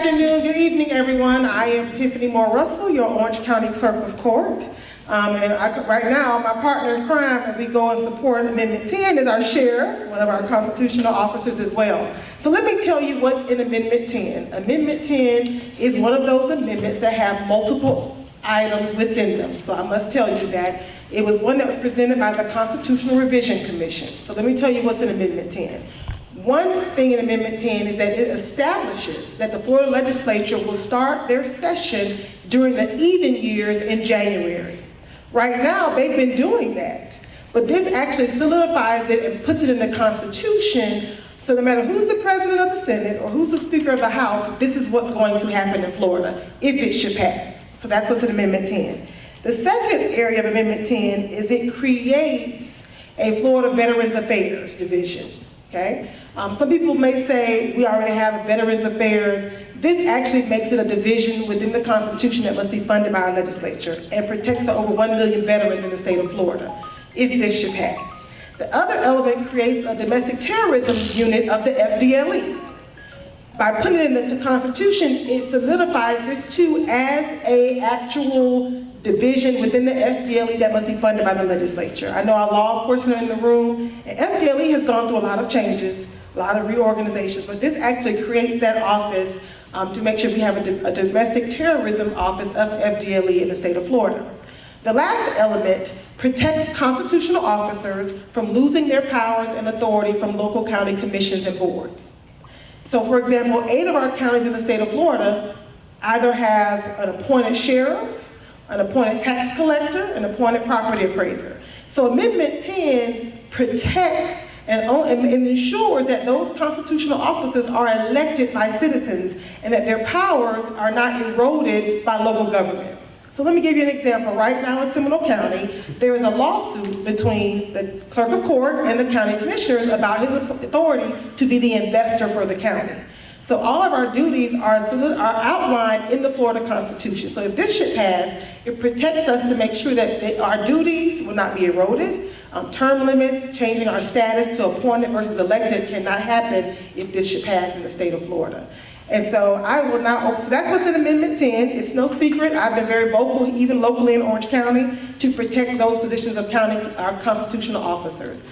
afternoon, good evening, everyone. I am Tiffany Moore Russell, your Orange County Clerk of Court. Right now, my partner in crime as we go and support Amendment 10 is our sheriff, one of our constitutional officers as well. So let me tell you what's in Amendment 10. Amendment 10 is one of those amendments that have multiple items within them. So I must tell you that it was one that was presented by the Constitutional Revision Commission. So let me tell you what's in Amendment 10. One thing in Amendment 10 is that it establishes that the Florida legislature will start their session during the even years in January. Right now, they've been doing that, but this actually solidifies it and puts it in the Constitution, so no matter who's the president of the Senate or who's the Speaker of the House, this is what's going to happen in Florida if it should pass. So that's what's in Amendment 10. The second area of Amendment 10 is it creates a Florida Veterans Affairs division. Okay? Some people may say we already have a Veterans Affairs. This actually makes it a division within the Constitution that must be funded by our legislature and protects the over 1 million veterans in the state of Florida, if this should pass. The other element creates a domestic terrorism unit of the fdle. By putting it in the Constitution, it solidifies this too as an actual division within the fdle that must be funded by the legislature. I know our law enforcement in the room, and fdle has gone through a lot of changes, a lot of reorganizations, but this actually creates that office to make sure we have a domestic terrorism office of fdle in the state of Florida. The last element protects constitutional officers from losing their powers and authority from local county commissions and boards. So for example, 8 of our counties in the state of Florida either have an appointed sheriff, an appointed tax collector, an appointed property appraiser. So Amendment 10 protects and ensures that those constitutional officers are elected by citizens and that their powers are not eroded by local government. So let me give you an example. Right now in Seminole County, there is a lawsuit between the clerk of court and the county commissioners about his authority to be the investor for the county. So all of our duties are outlined in the Florida Constitution. So if this should pass, it protects us to make sure that our duties will not be eroded. Term limits, changing our status to appointed versus elected cannot happen if this should pass in the state of Florida. And so I will now, so that's what's in Amendment 10. It's no secret. I've been very vocal, even locally in Orange County, to protect those positions of our constitutional officers.